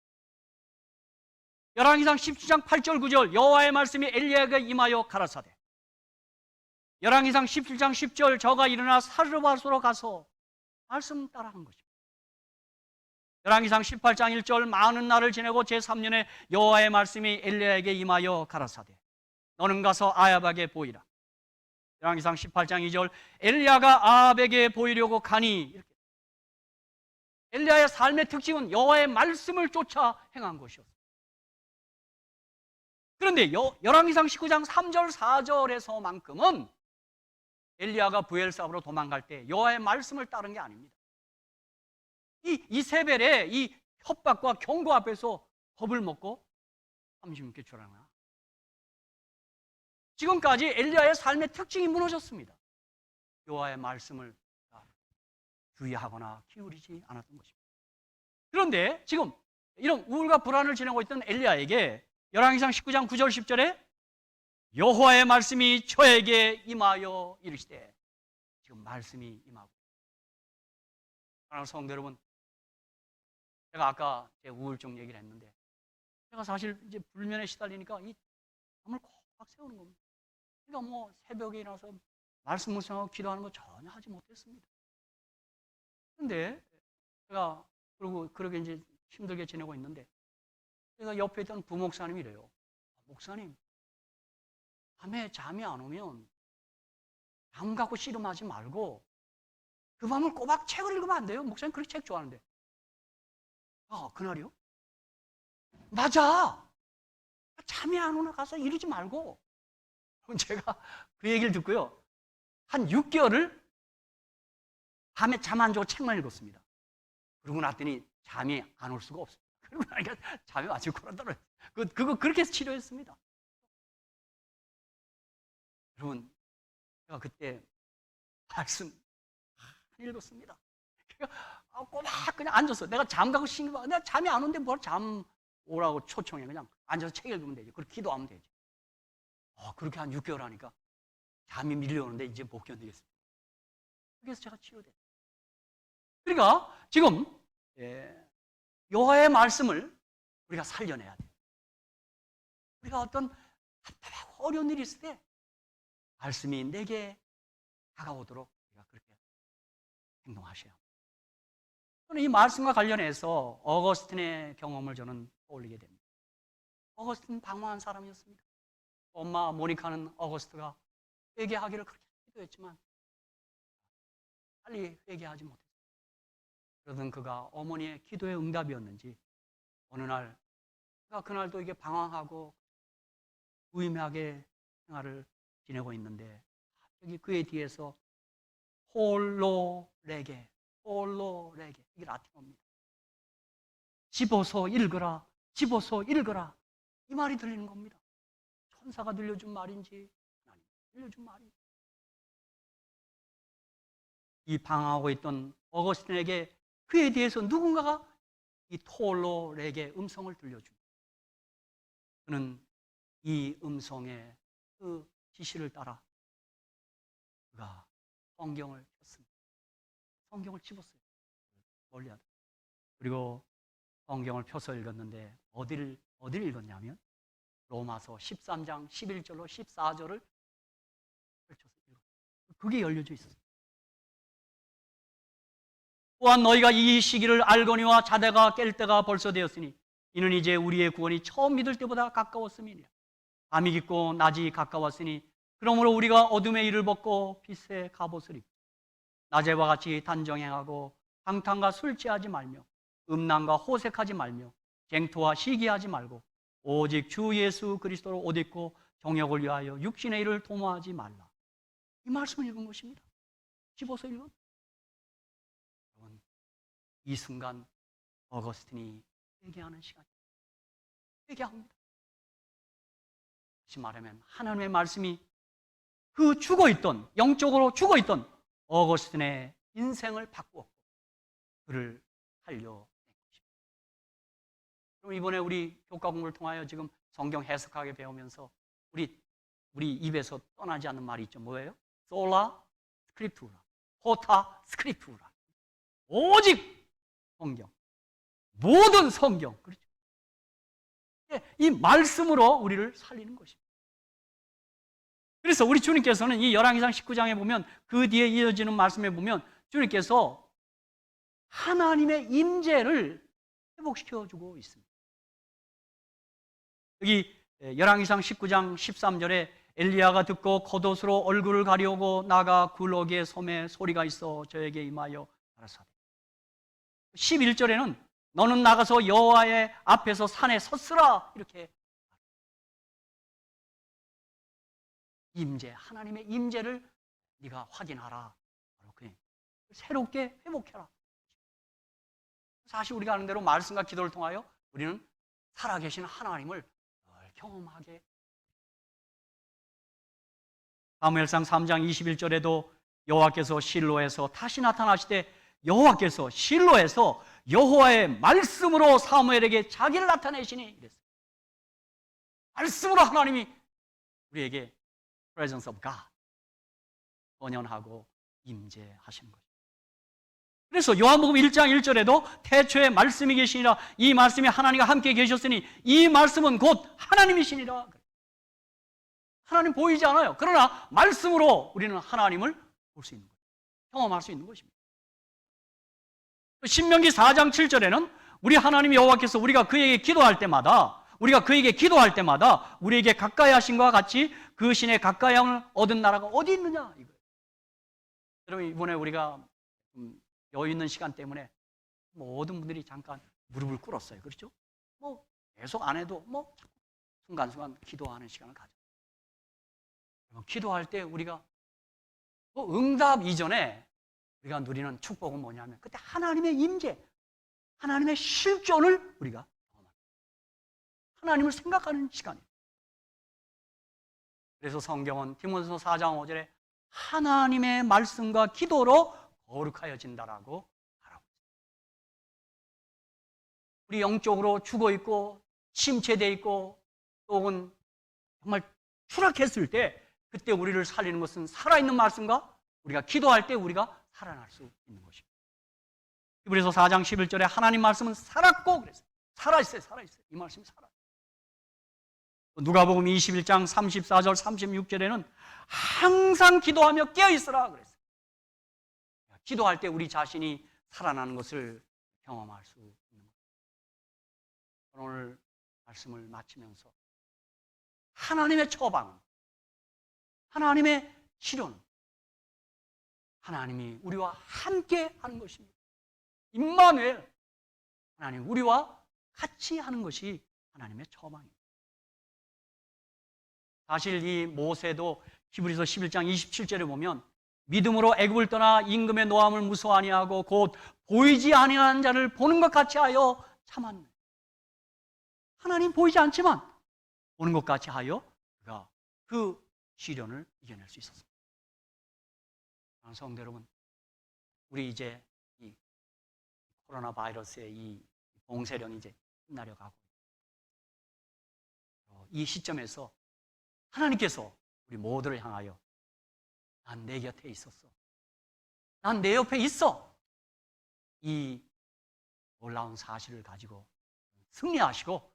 열왕기상 17장 8절 9절 여호와의 말씀이 엘리야에게 임하여 가라사대, 열왕기상 17장 10절 저가 일어나 사르밧으로 가서 말씀 따라한 것입니다. 열왕기상 18장 1절 많은 날을 지내고 제3년에 여호와의 말씀이 엘리야에게 임하여 가라사대, 너는 가서 아합에게 보이라. 열왕기상 18장 2절 엘리야가 아합에게 보이려고 가니, 이렇게. 엘리야의 삶의 특징은 여호와의 말씀을 쫓아 행한 것이었습니다. 그런데 열왕기상 19장 3절 4절에서만큼은 엘리야가 브엘사브로 도망갈 때 여호와의 말씀을 따른 게 아닙니다. 이세벨의 이 협박과 경고 앞에서 겁을 먹고 36개 출하나. 지금까지 엘리야의 삶의 특징이 무너졌습니다. 여호와의 말씀을 주의하거나 기울이지 않았던 것입니다. 그런데 지금 이런 우울과 불안을 지내고 있던 엘리야에게 열왕기상 19장 9절 10절에 여호와의 말씀이 저에게 임하여 이르시되, 지금 말씀이 임하고. 사랑하는 성도 여러분, 제가 아까 제 우울증 얘기를 했는데, 제가 사실 이제 불면에 시달리니까 이 잠을 콕 세우는 겁니다. 그러니까 뭐 새벽에 일어나서 말씀 묵상하고 기도하는 거 전혀 하지 못했습니다. 그런데 제가 그러고 그렇게 이제 힘들게 지내고 있는데, 제가 옆에 있던 부목사님이 이래요. 목사님, 밤에 잠이 안 오면 잠 갖고 씨름하지 말고 그 밤을 꼬박 책을 읽으면 안 돼요. 목사님 그렇게 책 좋아하는데. 그날이요? 맞아. 잠이 안 오나 가서 이러지 말고. 제가 그 얘기를 듣고요, 한 6개월을 밤에 잠 안 자고 책만 읽었습니다. 그러고 났더니 잠이 안 올 수가 없어요. 그러고 나니까 잠이 아주 그러더라고요. 그거 그렇게 해서 치료했습니다. 여러분, 제가 그때 말씀 읽었습니다. 꼬박 그냥 앉았어. 내가 잠 가고 싱겨. 내가 잠이 안 오는데 뭘 잠 오라고 초청해. 그냥 앉아서 책 읽으면 되지. 그리고 기도하면 되지. 그렇게 한 6개월 하니까 잠이 밀려오는데 이제 못 견디겠습니다. 그래서 제가 치료됐어요. 그러니까 지금 여호와의 말씀을 우리가 살려내야 돼요. 우리가 어떤 답답하고 어려운 일이 있을 때 말씀이 내게 다가오도록 우리가 그렇게 행동하셔야 합니다. 저는 이 말씀과 관련해서 어거스틴의 경험을 저는 떠올리게 됩니다. 어거스틴 방황한 사람이었습니다. 엄마 모니카는 어거스트가 회개하기를 그렇게 기도했지만 빨리 회개하지 못했어요. 그러던 그가 어머니의 기도의 응답이었는지 어느 날 그가 그날도 이게 방황하고 무의미하게 생활을 지내고 있는데 갑자기 그의 뒤에서 홀로 레게 이게 라틴어입니다. 집어서 읽어라, 집어서 읽어라, 이 말이 들리는 겁니다. 천사가 들려준 말인지 하나님 들려준 말인지. 이 방황하고 있던 어거스틴에게 그에 대해서 누군가가 이 톨로 레게 음성을 들려줍니다. 그는 이 음성의 그 지시를 따라 그가 성경을 폈습니다. 성경을 집었어요. 멀리 하다. 그리고 성경을 펴서 읽었는데 어디를 읽었냐면 로마서 13장 11절로 14절을 펼쳐서 읽었어요. 그게 열려져 있었어요. 또한 너희가 이 시기를 알거니와 자다가 깰 때가 벌써 되었으니 이는 이제 우리의 구원이 처음 믿을 때보다 가까웠음이니라. 밤이 깊고 낮이 가까웠으니 그러므로 우리가 어둠의 일을 벗고 빛의 갑옷을 입고 낮에와 같이 단정행하고 방탕과 술 취하지 말며 음란과 호색하지 말며 쟁토와 시기하지 말고 오직 주 예수 그리스도로 옷 입고 정욕을 위하여 육신의 일을 도모하지 말라. 이 말씀을 읽은 것입니다. 15서 읽은. 여러분, 이 순간 어거스틴이 회개하는 시간. 회개합니다. 다시 말하면 하나님의 말씀이 그 죽어있던, 영적으로 죽어있던 어거스틴의 인생을 바꾸었고 그를 살려낸 것입니다. 그럼 이번에 우리 교과 공부를 통하여 지금 성경 해석하게 배우면서 우리 입에서 떠나지 않는 말이 있죠. 뭐예요? 솔라 스크립투라, 포타 스크립투라. 오직 성경, 모든 성경. 그렇죠? 이 말씀으로 우리를 살리는 것입니다. 그래서 우리 주님께서는 이 열왕기상 19장에 보면 그 뒤에 이어지는 말씀에 보면 주님께서 하나님의 임재를 회복시켜주고 있습니다. 여기 열왕기상 19장 13절에 엘리야가 듣고 겉옷으로 얼굴을 가리우고 나가 굴곡의 섬에 소리가 있어 저에게 임하여 가라사대. 11절에는 너는 나가서 여호와의 앞에서 산에 섰으라. 이렇게 임재, 하나님의 임재를 네가 확인하라. 새롭게 회복해라. 사실 우리가 아는 대로 말씀과 기도를 통하여 우리는 살아계신 하나님을 늘 경험하게. 사무엘상 3장 21절에도 여호와께서 실로에서 다시 나타나시되 여호와께서 실로에서 여호와의 말씀으로 사무엘에게 자기를 나타내시니 이랬어요. 말씀으로 하나님이 우리에게 presence of God 번연하고 임재하시는 거죠. 그래서 요한복음 1장 1절에도 태초에 말씀이 계시니라. 이 말씀이 하나님과 함께 계셨으니 이 말씀은 곧 하나님이시니라. 하나님 보이지 않아요. 그러나 말씀으로 우리는 하나님을 볼 수 있는 거예요. 경험할 수 있는 것입니다. 신명기 4장 7절에는 우리 하나님 여호와께서 우리가 그에게 기도할 때마다 우리에게 가까이 하신 것과 같이 그 신의 가까이함을 얻은 나라가 어디 있느냐 이거예요. 여러분, 이번에 우리가 여유 있는 시간 때문에 모든 분들이 잠깐 무릎을 꿇었어요. 그렇죠? 계속 안 해도 순간순간 기도하는 시간을 가져. 기도할 때 우리가 응답 이전에 우리가 누리는 축복은 뭐냐면 그때 하나님의 임재, 하나님의 실존을 우리가 경험합니다. 하나님을 생각하는 시간이에요. 그래서 성경은 디모데서 4장 5절에 하나님의 말씀과 기도로 거룩하여진다라고 말하고 있습니다. 우리 영적으로 죽어있고 침체되어 있고 혹은 정말 추락했을 때 그때 우리를 살리는 것은 살아있는 말씀과 우리가 기도할 때 우리가 살아날 수 있는 것입니다. 그래서 4장 11절에 하나님 말씀은 살았고 그랬어요. 살아있어요. 이 말씀이 살아요. 누가복음 21장 34절 36절에는 항상 기도하며 깨어있으라 그랬어요. 기도할 때 우리 자신이 살아나는 것을 경험할 수 있는 거예요. 오늘 말씀을 마치면서 하나님의 처방은, 하나님의 치료는 하나님이 우리와 함께 하는 것입니다. 임마누엘, 하나님 우리와 같이 하는 것이 하나님의 처방입니다. 사실 이 모세도 히브리서 11장 27절에 보면 믿음으로 애굽을 떠나 임금의 노함을 무서워 아니하고 곧 보이지 아니하는 자를 보는 것 같이 하여 참았네. 하나님 보이지 않지만 보는 것 같이 하여 그가 그 시련을 이겨낼 수 있었습니다. 성도 여러분, 우리 이제 이 코로나 바이러스의 이 봉쇄령이 이제 끝나려 가고 이 시점에서 하나님께서 우리 모두를 향하여 난 내 곁에 있었어, 난 내 옆에 있어, 이 놀라운 사실을 가지고 승리하시고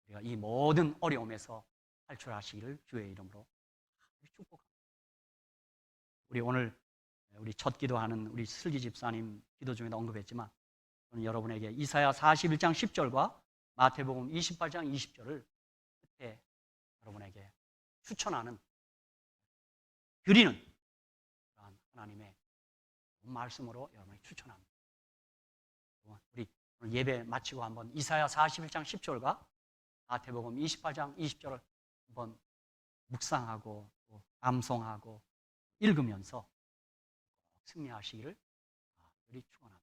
우리가 이 모든 어려움에서 탈출하시기를 주의 이름으로 축복합니다. 우리 오늘 우리 첫 기도하는 우리 슬기 집사님 기도 중에도 언급했지만 저는 여러분에게 이사야 41장 10절과 마태복음 28장 20절을 그때 여러분에게 추천하는, 드리는 그러한 하나님의 말씀으로 여러분에게 추천합니다. 우리 오늘 예배 마치고 한번 이사야 41장 10절과 마태복음 28장 20절을 한번 묵상하고 또 암송하고 읽으면서 승리하시기를 축원합니다.